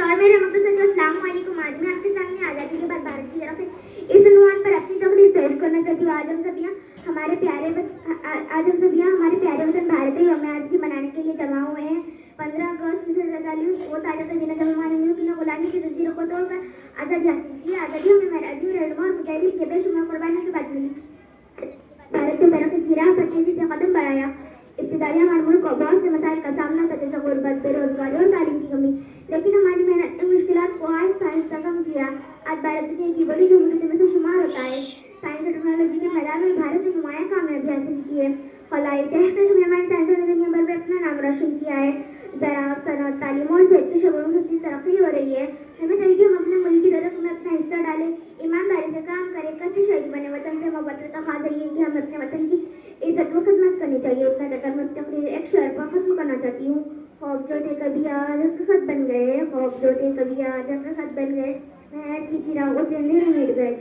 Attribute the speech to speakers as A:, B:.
A: और मेरे मकसद अस्सलाम वालेकुम। आज मैं आपके सामने आज़ादी के बाद भारत की तरफ से इस उन्वान पर अपनी तकरीर पेश करना चाहती हूँ। आज हम सब यहाँ हमारे प्यारे वतन भारत के यौम आज़ादी मनाने के लिए जमा हुए हैं। 15 अगस्त 1947 वो तारीख है जिन्हें जब हमारे मुल्क ने गुलामी की जंजीरों को तोड़कर आज़ादी हासिल की। आज़ादी हमें हमारे अजीम रहनुमा और मुजाहिदीन के बेशुमार कुर्बानियों के बाद मिली। भारत के तरक्की की राह पर तेजी से कदम बढ़ाया। इब्तिदाई हमारे मुल्क को बहुत से मसाइल का सामना था, जैसे गुर्बत, बेरोजगारी और तालीम की कमी, लेकिन हमारी मेहनत ने मुश्किलात को आहिस्ता आहिस्ता कम किया। आज भारत दुनिया की बड़ी जमहूरियत में से शुमार होता है। साइंस और टेक्नोलॉजी के मैदान में भारत ने नुमाया कामयाबी हासिल की है। खलाई तहकीक में हमारे साइंसदानों ने दुनिया भर में अपना नाम रोशन किया है। ज़राअत, सनअत, तालीम और सेहत के शोबों में कसीर तरक्की हो रही है। हमें चाहिए कि हम अपने मुल्क की तरफ में अपना हिस्सा डालें, ईमानदारी से काम करें, कच्चे शहीद बने। वतन से मोहब्बत का तकाज़ा ये कि हमें अपने वतन की इज्जत व खिदमत करनी चाहिए। इतना कहकर मैं तकरीर एक शेर पर खत्म करना चाहती हूँ। ख्वाब जो थे कभी आज हकीकत बन गए, ख्वाब जो थे कभी आज हकीकत बन गए, महर की चिरागों से अंधेरे मिट गए।